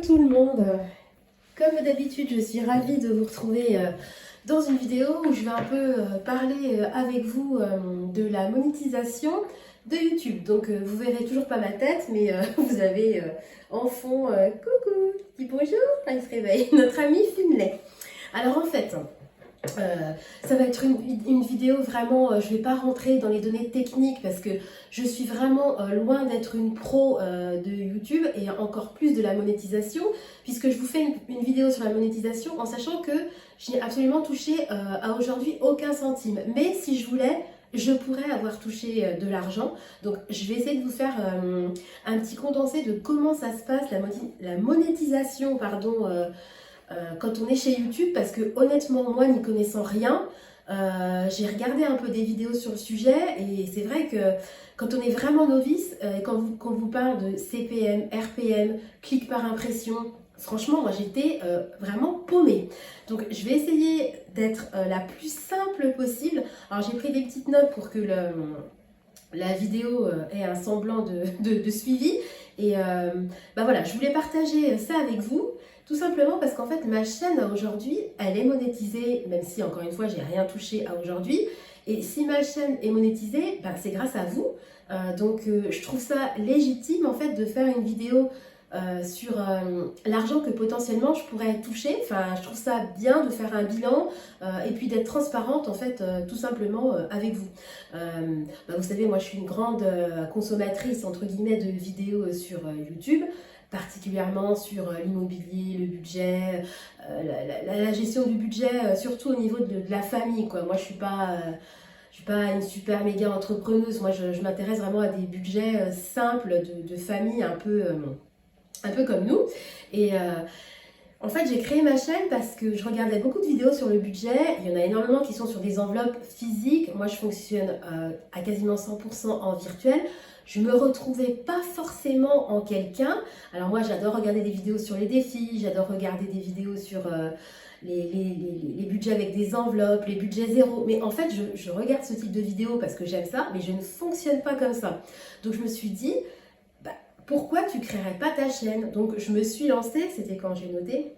tout le monde. Comme d'habitude, je suis ravie de vous retrouver dans une vidéo où je vais un peu parler avec vous de la monétisation de YouTube. Donc vous verrez toujours pas ma tête, mais vous avez en fond coucou, dis bonjour, là il se réveille, notre ami Finlay. Alors en fait, ça va être une vidéo vraiment, je ne vais pas rentrer dans les données techniques parce que je suis vraiment loin d'être une pro de YouTube et encore plus de la monétisation, puisque je vous fais une vidéo sur la monétisation en sachant que je n'ai absolument touché à aujourd'hui aucun centime. Mais si je voulais, je pourrais avoir touché de l'argent. Donc je vais essayer de vous faire un petit condensé de comment ça se passe, la monétisation, pardon, quand on est chez YouTube, parce que honnêtement, moi n'y connaissant rien, j'ai regardé un peu des vidéos sur le sujet et c'est vrai que quand on est vraiment novice, quand on vous parle de CPM, RPM, clic par impression, franchement, moi j'étais vraiment paumée. Donc je vais essayer d'être la plus simple possible. Alors j'ai pris des petites notes pour que la vidéo ait un semblant de suivi. Et bah voilà, je voulais partager ça avec vous. Tout simplement parce qu'en fait, ma chaîne aujourd'hui, elle est monétisée, même si encore une fois, j'ai rien touché à aujourd'hui. Et si ma chaîne est monétisée, ben, c'est grâce à vous. Donc, je trouve ça légitime en fait de faire une vidéo sur l'argent que potentiellement je pourrais toucher. Enfin, je trouve ça bien de faire un bilan et puis d'être transparente en fait, tout simplement avec vous. Ben, vous savez, moi, je suis une grande consommatrice entre guillemets de vidéos sur YouTube, particulièrement sur l'immobilier, le budget, la gestion du budget, surtout au niveau de la famille, quoi. Moi, je suis pas une super méga entrepreneuse. Moi, je m'intéresse vraiment à des budgets simples de famille, un peu comme nous. Et en fait, j'ai créé ma chaîne parce que je regardais beaucoup de vidéos sur le budget. Il y en a énormément qui sont sur des enveloppes physiques. Moi, je fonctionne à quasiment 100% en virtuel. Je me retrouvais pas forcément en quelqu'un. Alors moi, j'adore regarder des vidéos sur les défis. J'adore regarder des vidéos sur les budgets avec des enveloppes, les budgets zéro. Mais en fait, je regarde ce type de vidéos parce que j'aime ça, mais je ne fonctionne pas comme ça. Donc, je me suis dit, pourquoi tu créerais pas ta chaîne? Donc je me suis lancée, c'était quand j'ai noté,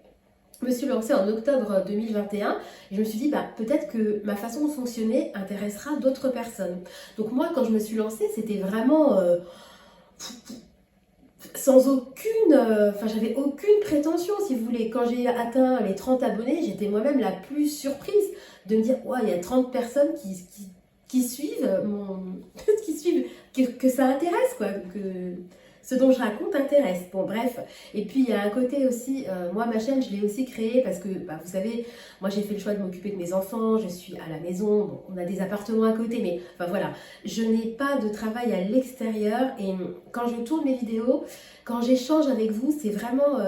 je me suis lancée en octobre 2021 et je me suis dit peut-être que ma façon de fonctionner intéressera d'autres personnes. Donc moi quand je me suis lancée, c'était vraiment sans aucune, j'avais aucune prétention si vous voulez. Quand j'ai atteint les 30 abonnés, j'étais moi-même la plus surprise de me dire ouais, il y a 30 personnes qui suivent qui suivent, que ça intéresse quoi, que ce dont je raconte intéresse. Bon bref, et puis il y a un côté aussi, moi ma chaîne je l'ai aussi créée parce que vous savez, moi j'ai fait le choix de m'occuper de mes enfants, je suis à la maison, bon, on a des appartements à côté, mais voilà, je n'ai pas de travail à l'extérieur et quand je tourne mes vidéos, quand j'échange avec vous, c'est vraiment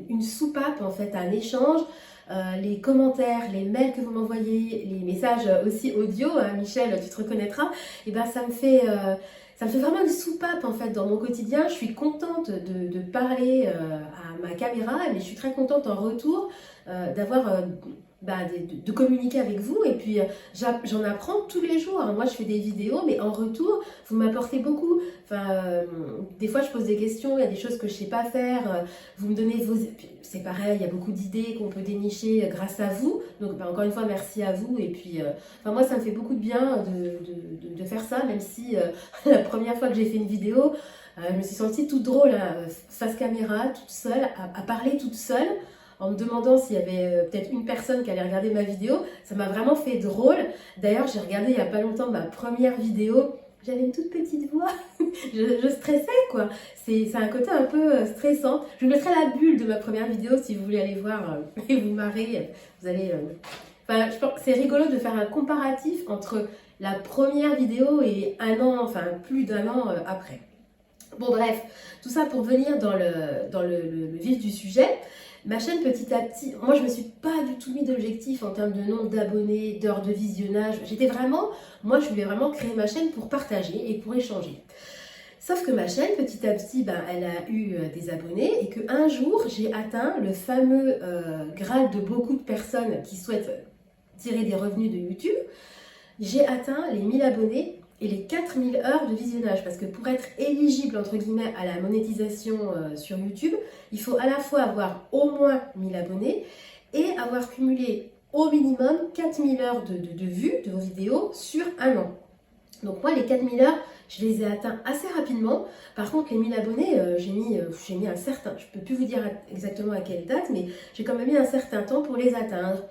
une soupape en fait, un échange. Les commentaires, les mails que vous m'envoyez, les messages aussi audio, hein, Michel, tu te reconnaîtras, et ça me fait vraiment une soupape en fait dans mon quotidien. Je suis contente de parler à ma caméra, mais je suis très contente en retour d'avoir de communiquer avec vous et puis j'en apprends tous les jours. Moi je fais des vidéos mais en retour vous m'apportez beaucoup. Des fois je pose des questions, il y a des choses que je sais pas faire, vous me donnez vos... C'est pareil, il y a beaucoup d'idées qu'on peut dénicher grâce à vous. Donc encore une fois merci à vous et puis moi ça me fait beaucoup de bien de faire ça, même si la première fois que j'ai fait une vidéo je me suis sentie toute drôle face caméra, toute seule, à parler toute seule, en me demandant s'il y avait peut-être une personne qui allait regarder ma vidéo. Ça m'a vraiment fait drôle. D'ailleurs, j'ai regardé il n'y a pas longtemps ma première vidéo. J'avais une toute petite voix. je stressais, quoi. C'est un côté un peu stressant. Je vous mettrai la bulle de ma première vidéo si vous voulez aller voir et vous marrer. Vous allez... je pense que c'est rigolo de faire un comparatif entre la première vidéo et un an, plus d'un an après. Bon bref, tout ça pour venir dans le vif du sujet. Ma chaîne petit à petit, moi je me suis pas du tout mis d'objectif en termes de nombre d'abonnés, d'heures de visionnage. Moi je voulais vraiment créer ma chaîne pour partager et pour échanger. Sauf que ma chaîne petit à petit, elle a eu des abonnés et qu'un jour j'ai atteint le fameux graal de beaucoup de personnes qui souhaitent tirer des revenus de YouTube. J'ai atteint les 1000 abonnés et les 4000 heures de visionnage. Parce que pour être éligible, entre guillemets, à la monétisation sur YouTube, il faut à la fois avoir au moins 1000 abonnés et avoir cumulé au minimum 4000 heures de vues de vos vidéos sur un an. Donc moi, les 4000 heures, je les ai atteints assez rapidement. Par contre, les 1000 abonnés, j'ai mis un certain... Je ne peux plus vous dire exactement à quelle date, mais j'ai quand même mis un certain temps pour les atteindre.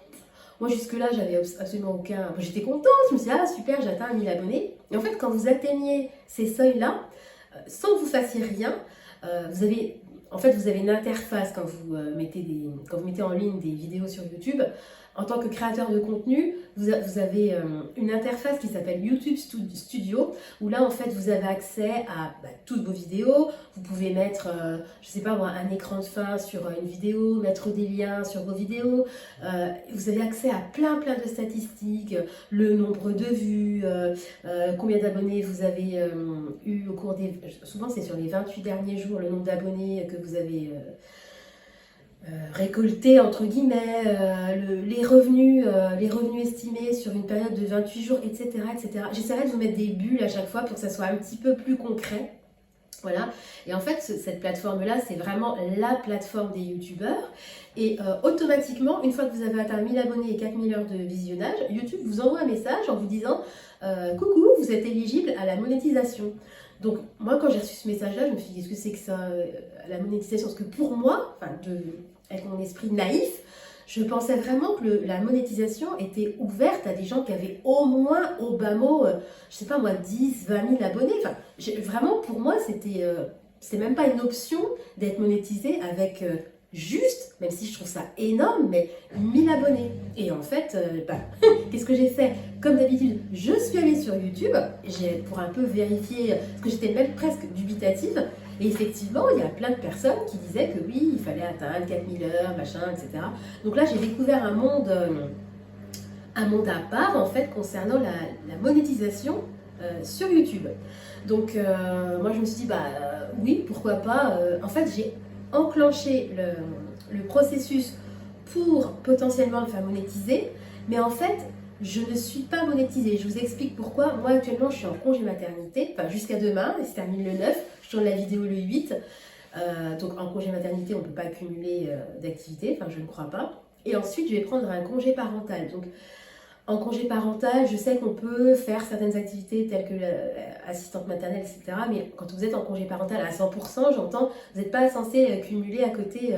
Moi, jusque-là, j'avais absolument aucun... J'étais contente, je me suis dit, ah super, j'ai atteint 1000 abonnés. Et en fait, quand vous atteignez ces seuils-là, sans que vous fassiez rien, vous avez une interface quand vous mettez en ligne des vidéos sur YouTube. En tant que créateur de contenu, vous avez une interface qui s'appelle YouTube Studio, où là, en fait, vous avez accès à toutes vos vidéos. Vous pouvez mettre, je sais pas moi, un écran de fin sur une vidéo, mettre des liens sur vos vidéos. Vous avez accès à plein de statistiques, le nombre de vues, combien d'abonnés vous avez eu au cours des... Souvent, c'est sur les 28 derniers jours, le nombre d'abonnés que vous avez... récolter entre guillemets, les revenus estimés sur une période de 28 jours, etc. etc. J'essaierai de vous mettre des bulles à chaque fois pour que ça soit un petit peu plus concret. Voilà. Et en fait, cette plateforme-là, c'est vraiment la plateforme des youtubeurs. Et automatiquement, une fois que vous avez atteint 1000 abonnés et 4000 heures de visionnage, YouTube vous envoie un message en vous disant « Coucou, vous êtes éligible à la monétisation ». Donc moi, quand j'ai reçu ce message-là, je me suis dit « Qu'est-ce que c'est que ça, la monétisation ?» Parce que pour moi, avec mon esprit naïf, je pensais vraiment que la monétisation était ouverte à des gens qui avaient au moins, au bas mot, je sais pas moi, 10, 20 000 abonnés. Enfin, vraiment, pour moi, c'était même pas une option d'être monétisé avec juste, même si je trouve ça énorme, mais 1000 abonnés. Et en fait, qu'est-ce que j'ai fait? Comme d'habitude, je suis allée sur YouTube pour un peu vérifier, parce que j'étais même presque dubitative. Et effectivement, il y a plein de personnes qui disaient que oui, il fallait atteindre 4000 heures, machin, etc. Donc là, j'ai découvert un monde à part, en fait, concernant la monétisation sur YouTube. Donc, moi, je me suis dit, oui, pourquoi pas. En fait, j'ai enclenché le processus pour potentiellement le faire monétiser, mais en fait, je ne suis pas monétisée. Je vous explique pourquoi. Moi, actuellement, je suis en congé maternité, enfin jusqu'à demain, et se termine le 9. Je tourne la vidéo le 8. Donc, en congé maternité, on ne peut pas cumuler d'activités, enfin, je ne crois pas. Et ensuite, je vais prendre un congé parental. Donc, en congé parental, je sais qu'on peut faire certaines activités telles que l'assistante maternelle, etc. Mais quand vous êtes en congé parental à 100%, j'entends, vous n'êtes pas censé cumuler à côté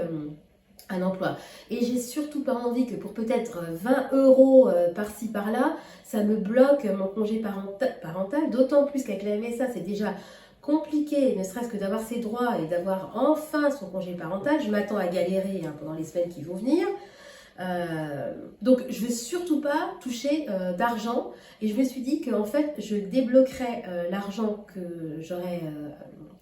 un emploi. Et j'ai surtout pas envie que pour peut-être 20 € par-ci par-là, ça me bloque mon congé parental, d'autant plus qu'avec la MSA, c'est déjà compliqué, ne serait-ce que d'avoir ses droits et d'avoir enfin son congé parental. Je m'attends à galérer pendant les semaines qui vont venir. Donc je ne veux surtout pas toucher d'argent, et je me suis dit qu'en fait je débloquerai l'argent que j'aurais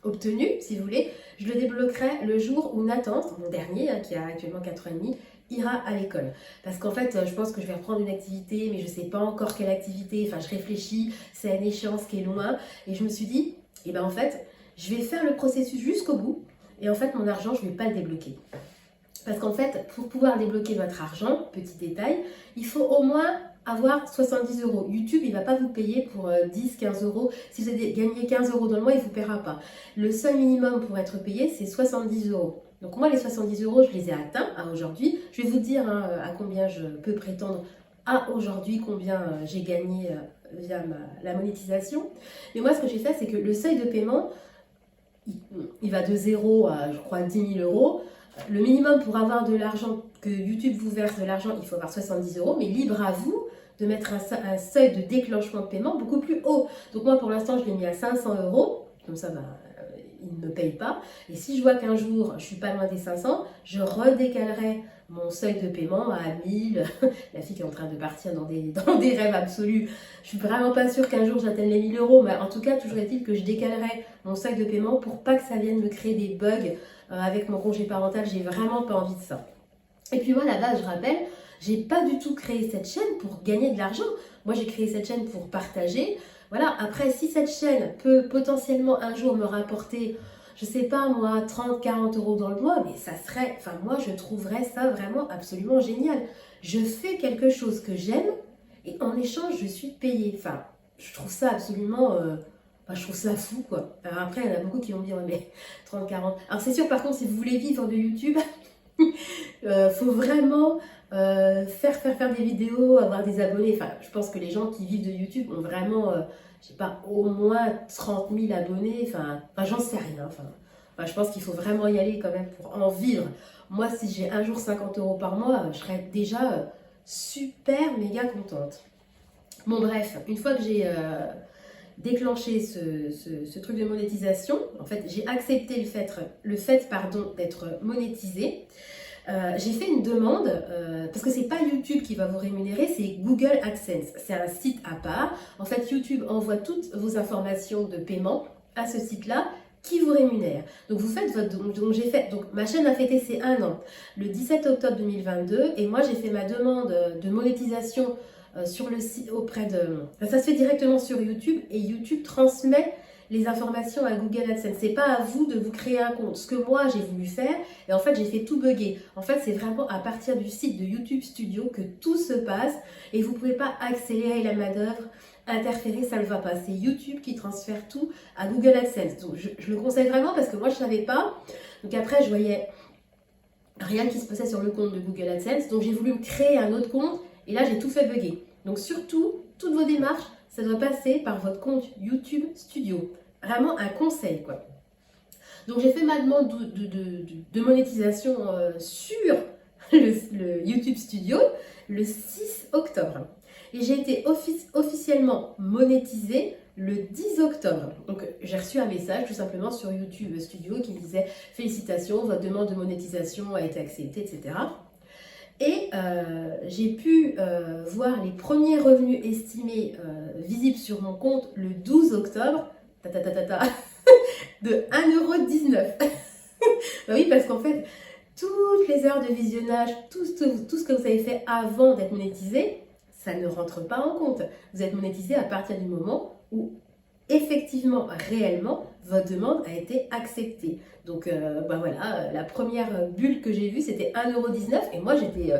obtenu, si vous voulez, je le débloquerai le jour où Nathan, mon dernier, qui a actuellement 4 ans et demi, ira à l'école. Parce qu'en fait, je pense que je vais reprendre une activité, mais je ne sais pas encore quelle activité, enfin je réfléchis, c'est une échéance qui est loin, et je me suis dit, en fait, je vais faire le processus jusqu'au bout, et en fait mon argent, je ne vais pas le débloquer. Parce qu'en fait, pour pouvoir débloquer votre argent, petit détail, il faut au moins avoir 70 €. YouTube, il ne va pas vous payer pour 10, 15 €. Si vous avez gagné 15 € dans le mois, il ne vous paiera pas. Le seul minimum pour être payé, c'est 70 €. Donc moi, les 70 €, je les ai atteints à aujourd'hui. Je vais vous dire à combien je peux prétendre à aujourd'hui, combien j'ai gagné via la monétisation. Mais moi, ce que j'ai fait, c'est que le seuil de paiement, il va de 0 à, je crois, 10 000 €. Le minimum pour avoir de l'argent, que YouTube vous verse de l'argent, il faut avoir 70 €, mais libre à vous de mettre un seuil de déclenchement de paiement beaucoup plus haut. Donc moi, pour l'instant, je l'ai mis à 500 €, comme ça, il ne me paye pas. Et si je vois qu'un jour, je suis pas loin des 500, je redécalerai mon seuil de paiement à 1000. La fille qui est en train de partir dans des rêves absolus. Je suis vraiment pas sûre qu'un jour j'atteigne les 1000 €, mais en tout cas, toujours est-il que je décalerai mon seuil de paiement pour pas que ça vienne me créer des bugs avec mon congé parental. J'ai vraiment pas envie de ça. Et puis moi, à la base, je rappelle, j'ai pas du tout créé cette chaîne pour gagner de l'argent. Moi, j'ai créé cette chaîne pour partager. Voilà, après, si cette chaîne peut potentiellement un jour me rapporter, je sais pas moi, 30, 40 € dans le mois, mais ça serait, enfin moi, je trouverais ça vraiment absolument génial. Je fais quelque chose que j'aime et en échange, je suis payée. Enfin, je trouve ça absolument... je trouve ça fou, quoi. Alors après, il y en a beaucoup qui vont me dire, ouais, mais 30, 40... Alors c'est sûr, par contre, si vous voulez vivre de YouTube, faut vraiment faire des vidéos, avoir des abonnés. Enfin, je pense que les gens qui vivent de YouTube ont vraiment, je sais pas, au moins 30 000 abonnés. Enfin j'en sais rien. Je pense qu'il faut vraiment y aller quand même pour en vivre. Moi, si j'ai un jour 50 € par mois, je serais déjà super méga contente. Bon, bref, une fois que j'ai déclenché ce truc de monétisation, en fait, j'ai accepté le fait d'être monétisée. J'ai fait une demande, parce que c'est pas YouTube qui va vous rémunérer, c'est Google AdSense. C'est un site à part. En fait, YouTube envoie toutes vos informations de paiement à ce site-là qui vous rémunère. Donc vous faites votre... Donc ma chaîne a fêté ses 1 an le 17 octobre 2022 et moi j'ai fait ma demande de monétisation sur le site auprès de... Ça se fait directement sur YouTube et YouTube transmet les informations à Google AdSense. C'est pas à vous de vous créer un compte. Ce que moi j'ai voulu faire, et en fait j'ai fait tout bugger. En fait c'est vraiment à partir du site de YouTube Studio que tout se passe et vous pouvez pas accélérer la manœuvre, interférer, ça ne va pas. C'est YouTube qui transfère tout à Google AdSense. Donc je le conseille vraiment parce que moi je savais pas. Donc après je voyais rien qui se passait sur le compte de Google AdSense. Donc j'ai voulu me créer un autre compte et là j'ai tout fait bugger. Donc surtout, toutes vos démarches, ça doit passer par votre compte YouTube Studio. Vraiment un conseil, quoi. Donc j'ai fait ma demande de monétisation sur le YouTube Studio le 6 octobre. Et j'ai été officiellement monétisée le 10 octobre. Donc j'ai reçu un message tout simplement sur YouTube Studio qui me disait « Félicitations, votre demande de monétisation a été acceptée, etc. » Et j'ai pu voir les premiers revenus estimés visibles sur mon compte le 12 octobre de 1,19 €. Bah oui, parce qu'en fait, toutes les heures de visionnage, tout ce que vous avez fait avant d'être monétisé, ça ne rentre pas en compte. Vous êtes monétisé à partir du moment où effectivement, réellement, votre demande a été acceptée. Donc voilà, la première bulle que j'ai vue, c'était 1,19 € et moi j'étais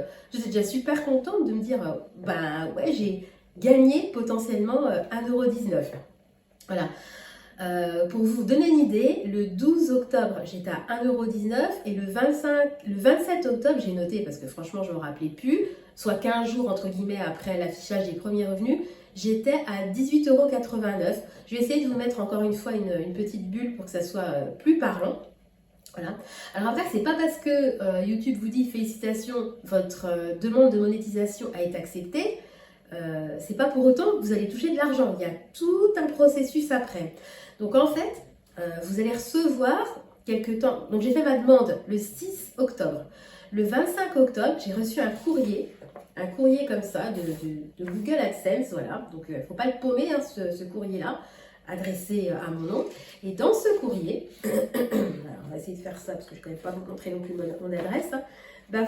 déjà super contente de me dire, ouais, j'ai gagné potentiellement 1,19 €. Voilà. Pour vous donner une idée, le 12 octobre, j'étais à 1,19 € et le 27 octobre, j'ai noté parce que franchement, je ne me rappelais plus, soit 15 jours entre guillemets après l'affichage des premiers revenus, j'étais à 18,89 €. Je vais essayer de vous mettre encore une fois une petite bulle pour que ça soit plus parlant. Voilà. Alors après, c'est pas parce que YouTube vous dit félicitations, votre demande de monétisation a été acceptée, c'est pas pour autant que vous allez toucher de l'argent. Il y a tout un processus après. Donc en fait, vous allez recevoir quelques temps. Donc j'ai fait ma demande le 6 octobre. Le 25 octobre, j'ai reçu un courrier comme ça de Google AdSense. Voilà. Donc il ne faut pas le paumer, hein, ce courrier-là, adressé à mon nom. Et dans ce courrier, alors on va essayer de faire ça parce que je ne connais pas vous montrer non plus mon adresse. Hein,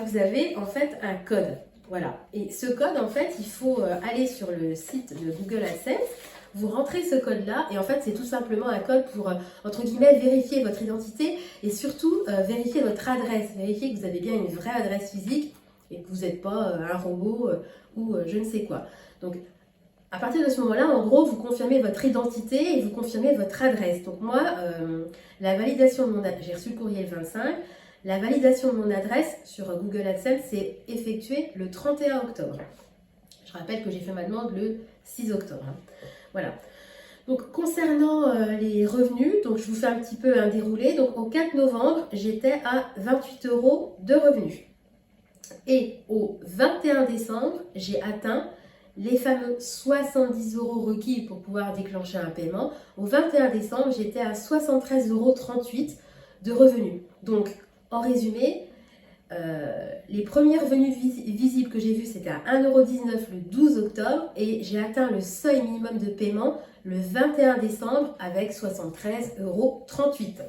vous avez en fait un code. Voilà. Et ce code, en fait, il faut aller sur le site de Google AdSense, vous rentrez ce code-là, et en fait, c'est tout simplement un code pour, entre guillemets, vérifier votre identité et surtout vérifier votre adresse, vérifier que vous avez bien une vraie adresse physique et que vous n'êtes pas un robot ou je ne sais quoi. Donc, à partir de ce moment-là, en gros, vous confirmez votre identité et vous confirmez votre adresse. Donc moi, la validation de mon adresse, j'ai reçu le courrier le 25, la validation de mon adresse sur Google AdSense s'est effectuée le 31 octobre. Je rappelle que j'ai fait ma demande le 6 octobre. Hein. Voilà. Donc concernant les revenus, donc je vous fais un petit peu un déroulé. Donc au 4 novembre, j'étais à 28 € de revenus. Et au 21 décembre, j'ai atteint les fameux 70 € requis pour pouvoir déclencher un paiement. Au 21 décembre, j'étais à 73,38 € de revenus. Donc, en résumé, les premiers revenus visibles que j'ai vus, c'était à 1,19 € le 12 octobre et j'ai atteint le seuil minimum de paiement le 21 décembre avec 73,38 €.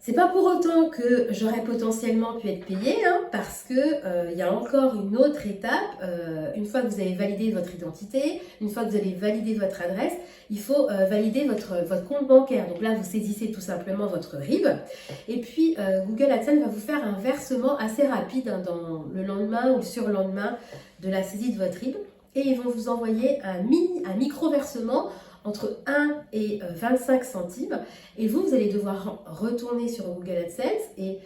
C'est pas pour autant que j'aurais potentiellement pu être payée, hein, parce que y a encore une autre étape. Une fois que vous avez validé votre identité, une fois que vous avez validé votre adresse, il faut valider votre compte bancaire. Donc là, vous saisissez tout simplement votre RIB. Et puis, Google AdSense va vous faire un versement assez rapide, hein, dans le lendemain ou le surlendemain de la saisie de votre RIB. et ils vont vous envoyer un micro-versement entre 1 et 25 centimes. Et vous allez devoir retourner sur Google AdSense et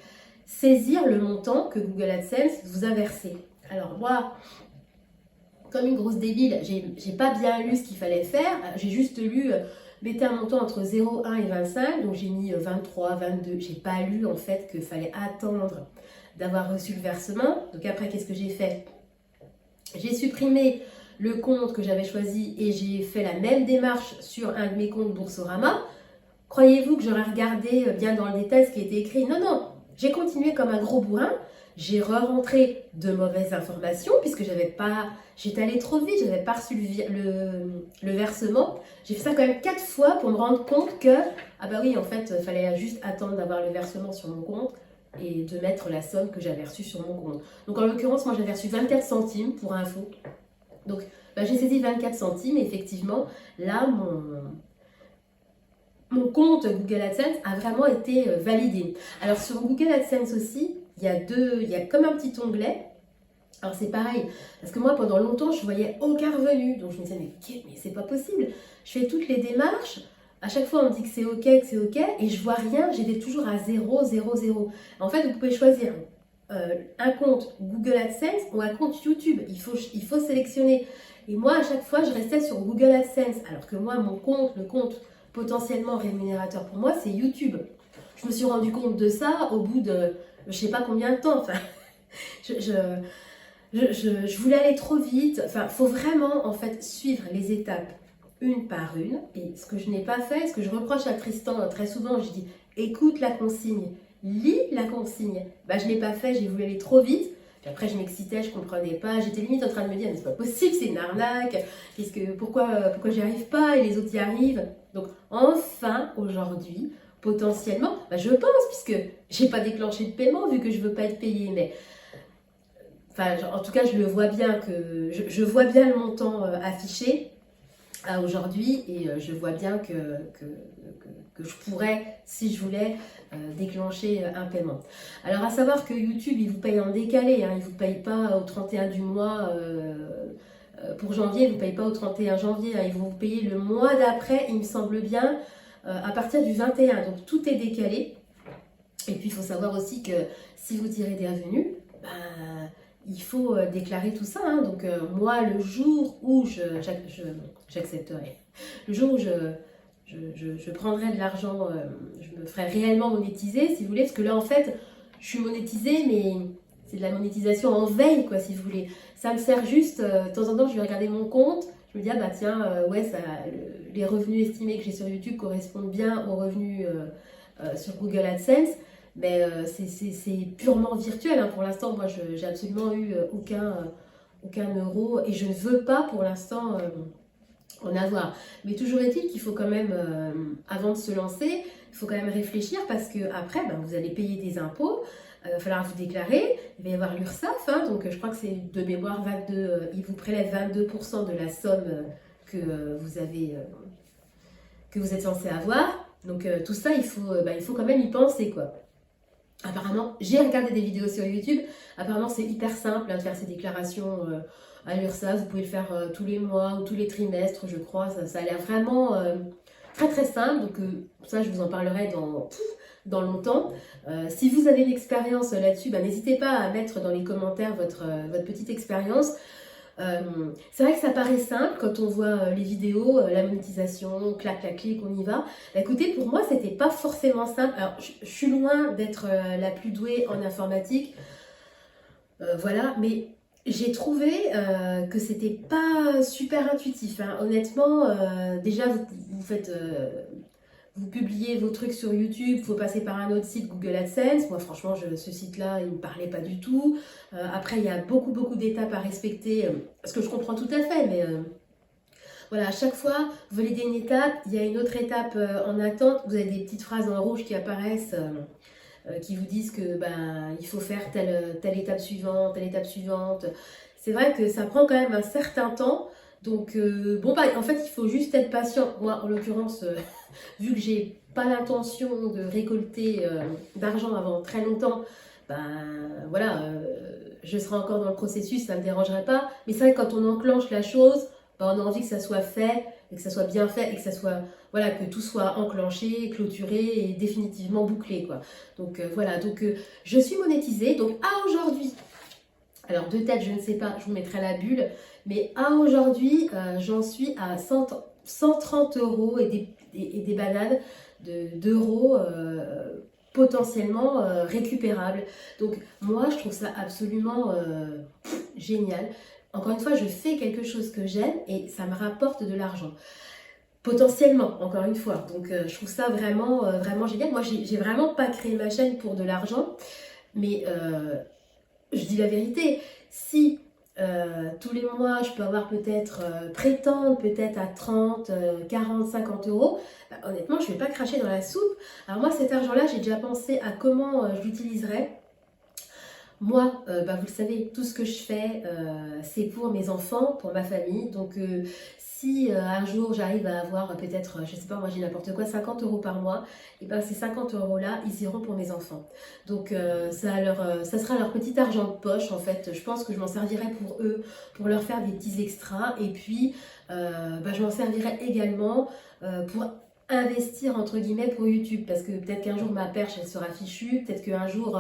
saisir le montant que Google AdSense vous a versé. Alors moi, comme une grosse débile, j'ai pas bien lu ce qu'il fallait faire. J'ai juste lu, mettez un montant entre 0, 1 et 25. Donc j'ai mis 23, 22. J'ai pas lu en fait qu'il fallait attendre d'avoir reçu le versement. Donc après, qu'est-ce que j'ai fait? J'ai supprimé le compte que j'avais choisi et j'ai fait la même démarche sur un de mes comptes Boursorama. Croyez-vous que j'aurais regardé bien dans le détail ce qui était écrit? Non, non. J'ai continué comme un gros bourrin. J'ai re-rentré de mauvaises informations puisque j'étais allée trop vite, j'avais pas reçu le versement. J'ai fait ça quand même 4 fois pour me rendre compte que, ah bah oui, en fait, il fallait juste attendre d'avoir le versement sur mon compte et de mettre la somme que j'avais reçue sur mon compte. Donc en l'occurrence, moi j'avais reçu 24 centimes pour info. Donc bah, j'ai saisi 24 centimes et effectivement, là, mon compte Google AdSense a vraiment été validé. Alors sur Google AdSense aussi, il y a comme un petit onglet. Alors c'est pareil, parce que moi pendant longtemps je voyais aucun revenu. Donc je me disais mais c'est pas possible. Je fais toutes les démarches, à chaque fois on me dit que c'est ok, et je vois rien, j'étais toujours à 0, 0, 0. En fait vous pouvez choisir un compte Google AdSense ou un compte YouTube. Il faut sélectionner. Et moi à chaque fois je restais sur Google AdSense, alors que moi le compte potentiellement rémunérateur pour moi c'est YouTube. Je me suis rendu compte de ça au bout de je sais pas combien de temps. Enfin, je voulais aller trop vite. Enfin, faut vraiment en fait suivre les étapes une par une. Et ce que je n'ai pas fait, ce que je reproche à Tristan très souvent, je dis écoute la consigne, lis la consigne. Bah, je l'ai pas fait, j'ai voulu aller trop vite. Puis après, je m'excitais, je comprenais pas. J'étais limite en train de me dire mais c'est pas possible, c'est une arnaque. Pourquoi j'y arrive pas et les autres y arrivent. Donc enfin aujourd'hui, potentiellement, bah, je pense, puisque j'ai pas déclenché de paiement vu que je veux pas être payée, mais enfin, en tout cas, je le vois bien je vois bien le montant affiché à aujourd'hui et je vois bien que je pourrais, si je voulais, déclencher un paiement. Alors, à savoir que YouTube, il vous paye en décalé, hein, il ne vous paye pas au 31 du mois. Pour janvier, il ne vous paye pas au 31 janvier, hein, ils vont vous payer le mois d'après, il me semble bien, à partir du 21. Donc, tout est décalé. Et puis, il faut savoir aussi que si vous tirez des revenus, ben, il faut déclarer tout ça. Hein. Donc, moi, le jour où j'accepterai, le jour où je prendrai de l'argent, je me ferai réellement monétiser, si vous voulez, parce que là, en fait, je suis monétisée, mais c'est de la monétisation en veille, quoi, si vous voulez. Ça me sert juste, de temps en temps, je vais regarder mon compte, je me dis, ah bah tiens, ouais, les revenus estimés que j'ai sur YouTube correspondent bien aux revenus sur Google AdSense. Mais c'est purement virtuel. Hein. Pour l'instant, moi, j'ai absolument eu aucun euro et je ne veux pas pour l'instant en avoir. Mais toujours est-il qu'il faut quand même, avant de se lancer, il faut quand même réfléchir parce que après, ben, vous allez payer des impôts, il va falloir vous déclarer, il va y avoir l'URSSAF, hein, donc je crois que c'est de mémoire 22, il vous prélève 22% de la somme que vous êtes censé avoir. Donc tout ça, il faut quand même y penser, quoi. Apparemment, j'ai regardé des vidéos sur YouTube, apparemment c'est hyper simple hein, de faire ces déclarations à l'URSSAF, vous pouvez le faire tous les mois ou tous les trimestres je crois, ça a l'air vraiment très très simple, donc ça je vous en parlerai dans longtemps. Si vous avez une expérience là-dessus, bah, n'hésitez pas à mettre dans les commentaires votre petite expérience. C'est vrai que ça paraît simple quand on voit les vidéos, la monétisation, clac, clic, on y va. Bah, écoutez, pour moi, c'était pas forcément simple. Alors, je suis loin d'être la plus douée en informatique, voilà, mais j'ai trouvé que c'était pas super intuitif. Hein. Honnêtement, déjà, vous faites. Vous publiez vos trucs sur YouTube, il faut passer par un autre site, Google AdSense. Moi, franchement, ce site-là, il ne me parlait pas du tout. Après, il y a beaucoup d'étapes à respecter, ce que je comprends tout à fait, mais voilà, à chaque fois, vous validez une étape, il y a une autre étape en attente. Vous avez des petites phrases en rouge qui apparaissent, qui vous disent que il faut faire telle étape suivante, telle étape suivante. C'est vrai que ça prend quand même un certain temps. Donc, en fait, il faut juste être patient. Moi, en l'occurrence, vu que j'ai pas l'intention de récolter d'argent avant très longtemps, ben voilà, je serai encore dans le processus, ça ne me dérangerait pas. Mais c'est vrai que quand on enclenche la chose, ben, on a envie que ça soit fait, et que ça soit bien fait, et que ça soit, voilà, que tout soit enclenché, clôturé et définitivement bouclé, quoi. Donc voilà, donc je suis monétisée. Donc à aujourd'hui, alors de tête, je ne sais pas, je vous mettrai la bulle, mais à aujourd'hui, j'en suis à 130 euros et des bananes d'euros potentiellement récupérables. Donc moi, je trouve ça absolument génial. Encore une fois, je fais quelque chose que j'aime et ça me rapporte de l'argent. Potentiellement, encore une fois. Donc je trouve ça vraiment, vraiment génial. Moi, j'ai vraiment pas créé ma chaîne pour de l'argent, mais je dis la vérité, si tous les mois je peux avoir peut-être, prétendre peut-être à 30, 40, 50 euros, bah, honnêtement je ne vais pas cracher dans la soupe. Alors moi cet argent-là, j'ai déjà pensé à comment je l'utiliserais. Moi, bah, vous le savez, tout ce que je fais, c'est pour mes enfants, pour ma famille. Donc, si un jour j'arrive à avoir peut-être, je sais pas, moi j'ai n'importe quoi, 50 euros par mois, et ben ces 50 euros-là, ils iront pour mes enfants. Donc, ça sera leur petit argent de poche, en fait. Je pense que je m'en servirai pour eux, pour leur faire des petits extras. Et puis, bah, je m'en servirai également pour investir, entre guillemets, pour YouTube. Parce que peut-être qu'un jour, ma perche, elle sera fichue. Peut-être qu'un jour...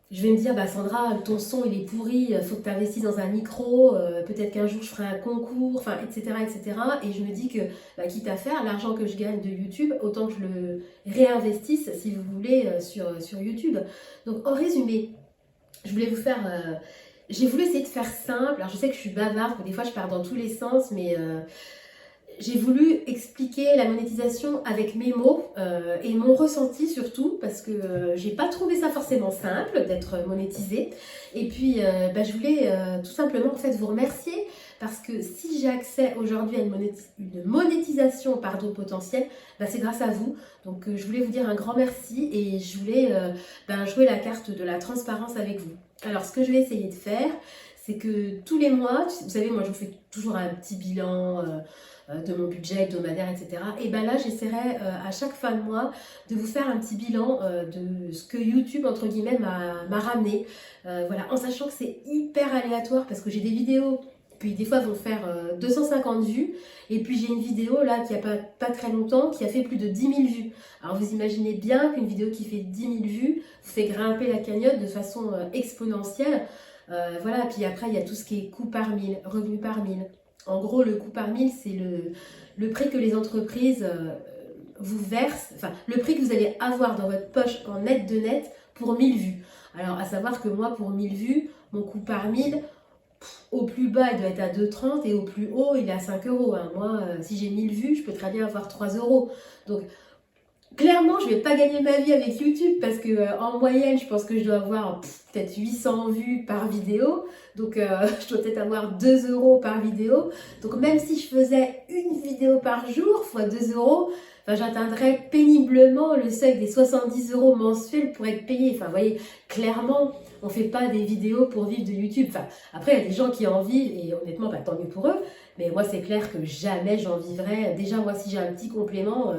je vais me dire, bah Sandra, ton son il est pourri, il faut que tu investisses dans un micro, peut-être qu'un jour je ferai un concours, enfin, etc., etc. Et je me dis que, bah, quitte à faire, l'argent que je gagne de YouTube, autant que je le réinvestisse, si vous voulez, sur YouTube. Donc, en résumé, je voulais vous faire... j'ai voulu essayer de faire simple. Alors, je sais que je suis bavarde, que des fois je pars dans tous les sens, mais... j'ai voulu expliquer la monétisation avec mes mots et mon ressenti surtout parce que j'ai pas trouvé ça forcément simple d'être monétisée. Et puis bah, je voulais tout simplement en fait vous remercier parce que si j'ai accès aujourd'hui à une monétisation pardon, potentielle, bah, c'est grâce à vous. Donc je voulais vous dire un grand merci et je voulais bah, jouer la carte de la transparence avec vous. Alors ce que je vais essayer de faire, c'est que tous les mois, vous savez, moi je vous fais toujours un petit bilan de mon budget hebdomadaire, etc. Et ben là, j'essaierai à chaque fin de mois de vous faire un petit bilan de ce que YouTube, entre guillemets, m'a ramené. Voilà, en sachant que c'est hyper aléatoire parce que j'ai des vidéos, puis des fois vont faire 250 vues, et puis j'ai une vidéo là qui a pas très longtemps qui a fait plus de 10 000 vues. Alors vous imaginez bien qu'une vidéo qui fait 10 000 vues vous fait grimper la cagnotte de façon exponentielle. Voilà, puis après il y a tout ce qui est coût par mille, revenu par mille. En gros, le coût par mille, c'est le prix que les entreprises vous versent, enfin, le prix que vous allez avoir dans votre poche en net de net pour 1000 vues. Alors, à savoir que moi, pour 1000 vues, mon coût par mille, au plus bas, il doit être à 2,30 et au plus haut, il est à 5 euros. Hein. Moi, si j'ai 1000 vues, je peux très bien avoir 3 euros. Donc, clairement, je ne vais pas gagner ma vie avec YouTube parce que en moyenne, je pense que je dois avoir peut-être 800 vues par vidéo. Donc, je dois peut-être avoir 2 euros par vidéo. Donc, même si je faisais une vidéo par jour, fois 2 euros, enfin, j'atteindrais péniblement le seuil des 70 euros mensuels pour être payé. Enfin, vous voyez, clairement, on ne fait pas des vidéos pour vivre de YouTube. Enfin, après, il y a des gens qui en vivent et honnêtement, bah, tant mieux pour eux. Mais moi, c'est clair que jamais j'en vivrai. Déjà, moi, si j'ai un petit complément...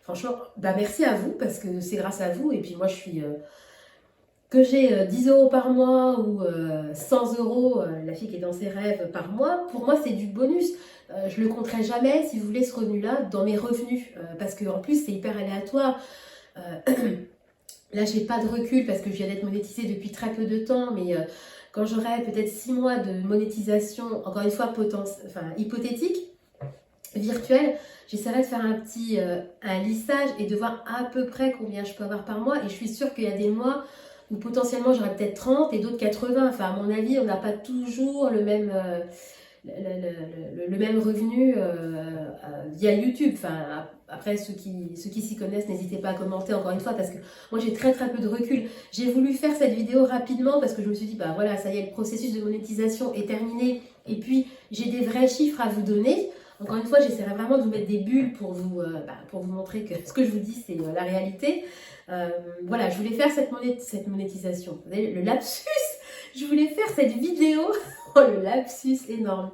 franchement, bah merci à vous parce que c'est grâce à vous. Et puis moi, je suis que j'ai 10 euros par mois ou 100 euros, la fille qui est dans ses rêves par mois. Pour moi, c'est du bonus. Je le compterai jamais, si vous voulez, ce revenu-là dans mes revenus parce que en plus, c'est hyper aléatoire. Là, j'ai pas de recul parce que je viens d'être monétisée depuis très peu de temps, mais quand j'aurai peut-être 6 mois de monétisation, encore une fois hypothétique, virtuelle, j'essaierai de faire un lissage et de voir à peu près combien je peux avoir par mois. Et je suis sûre qu'il y a des mois où potentiellement j'aurai peut-être 30 et d'autres 80. Enfin, à mon avis, on n'a pas toujours le même, le même revenu via YouTube. Enfin, après, ceux qui s'y connaissent, n'hésitez pas à commenter encore une fois parce que moi j'ai très peu de recul. J'ai voulu faire cette vidéo rapidement parce que je me suis dit, bah voilà, ça y est, le processus de monétisation est terminé et puis j'ai des vrais chiffres à vous donner. Encore une fois, j'essaierai vraiment de vous mettre des bulles pour vous montrer que ce que je vous dis, c'est la réalité. Voilà, je voulais faire cette monétisation. Vous voyez, le lapsus, je voulais faire cette vidéo, oh, le lapsus énorme,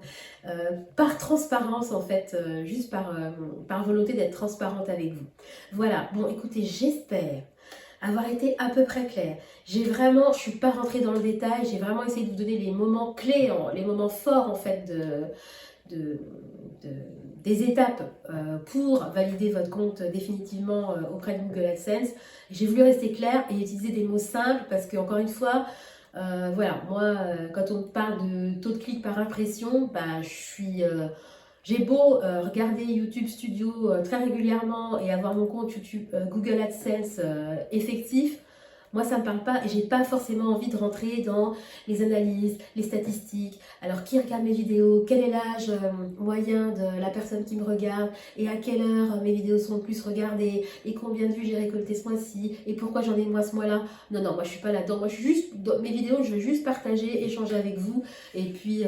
par transparence en fait, juste par volonté d'être transparente avec vous. Voilà, bon écoutez, j'espère avoir été à peu près claire. Je suis pas rentrée dans le détail, j'ai vraiment essayé de vous donner les moments clés, les moments forts en fait de, des étapes pour valider votre compte définitivement auprès de Google AdSense. J'ai voulu rester claire et utiliser des mots simples parce que, encore une fois, voilà, moi, quand on parle de taux de clic par impression, bah, j'ai beau regarder YouTube Studio très régulièrement et avoir mon compte YouTube Google AdSense effectif, moi ça me parle pas et j'ai pas forcément envie de rentrer dans les analyses, les statistiques. Alors qui regarde mes vidéos, quel est l'âge moyen de la personne qui me regarde et à quelle heure mes vidéos sont le plus regardées et combien de vues j'ai récolté ce mois-ci et pourquoi j'en ai moins ce mois-là. Non, non, moi je suis pas là-dedans. Moi je suis juste, dans mes vidéos, je veux juste partager, échanger avec vous et puis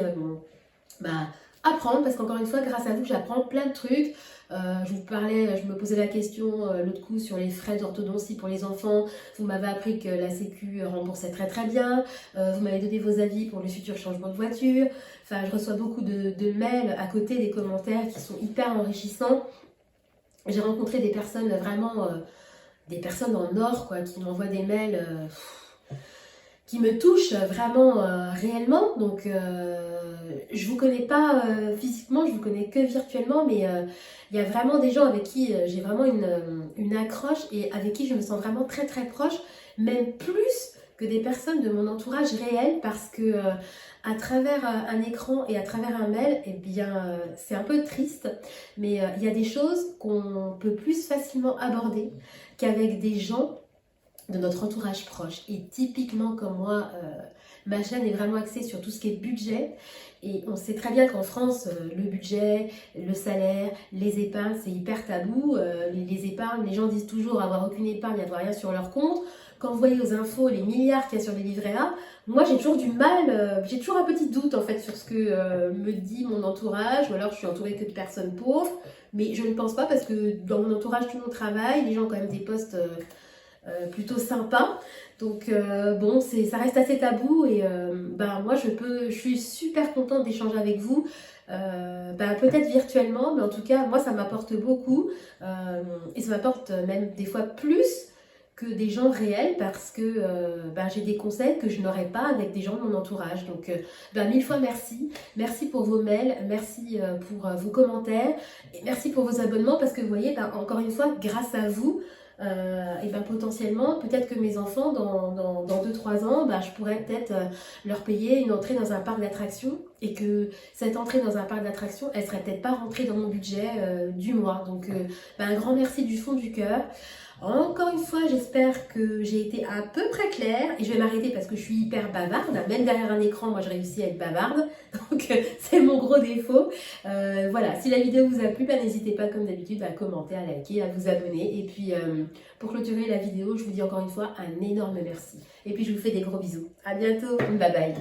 bah, apprendre parce qu'encore une fois, grâce à vous, j'apprends plein de trucs. Je vous parlais, je me posais la question l'autre coup sur les frais d'orthodontie pour les enfants. Vous m'avez appris que la Sécu remboursait très très bien. Vous m'avez donné vos avis pour le futur changement de voiture. Enfin, je reçois beaucoup de mails à côté des commentaires qui sont hyper enrichissants. J'ai rencontré des personnes vraiment, des personnes en or quoi, qui m'envoient des mails qui me touchent vraiment réellement. Donc, je vous connais pas physiquement, je vous connais que virtuellement, mais il y a vraiment des gens avec qui j'ai vraiment une accroche et avec qui je me sens vraiment très très proche, même plus que des personnes de mon entourage réel, parce que à travers un écran et à travers un mail, eh bien, c'est un peu triste, mais il y a des choses qu'on peut plus facilement aborder qu'avec des gens de notre entourage proche. Et typiquement comme moi, ma chaîne est vraiment axée sur tout ce qui est budget. Et on sait très bien qu'en France, le budget, le salaire, les épargnes, c'est hyper tabou. Les épargnes, les gens disent toujours avoir aucune épargne, avoir rien sur leur compte. Quand vous voyez aux infos les milliards qu'il y a sur les livrets A, moi j'ai toujours du mal, j'ai toujours un petit doute en fait sur ce que me dit mon entourage, ou alors je suis entourée que de personnes pauvres, mais je ne pense pas parce que dans mon entourage tout le monde travaille, les gens ont quand même des postes plutôt sympa. Donc bon, ça reste assez tabou et moi je suis super contente d'échanger avec vous. Peut-être virtuellement, mais en tout cas moi ça m'apporte beaucoup et ça m'apporte même des fois plus que des gens réels parce que j'ai des conseils que je n'aurais pas avec des gens de mon entourage. Donc mille fois merci. Merci pour vos mails, merci pour vos commentaires et merci pour vos abonnements parce que vous voyez, encore une fois, grâce à vous, potentiellement, peut-être que mes enfants, dans 2-3 ans, je pourrais peut-être leur payer une entrée dans un parc d'attractions et que cette entrée dans un parc d'attractions, elle serait peut-être pas rentrée dans mon budget du mois. Donc, un grand merci du fond du cœur. Encore une fois, j'espère que j'ai été à peu près claire et je vais m'arrêter parce que je suis hyper bavarde. Même derrière un écran, moi je réussis à être bavarde, donc c'est mon gros défaut. Voilà, si la vidéo vous a plu, n'hésitez pas comme d'habitude à commenter, à liker, à vous abonner. Et puis pour clôturer la vidéo, je vous dis encore une fois un énorme merci. Et puis je vous fais des gros bisous. À bientôt, bye bye.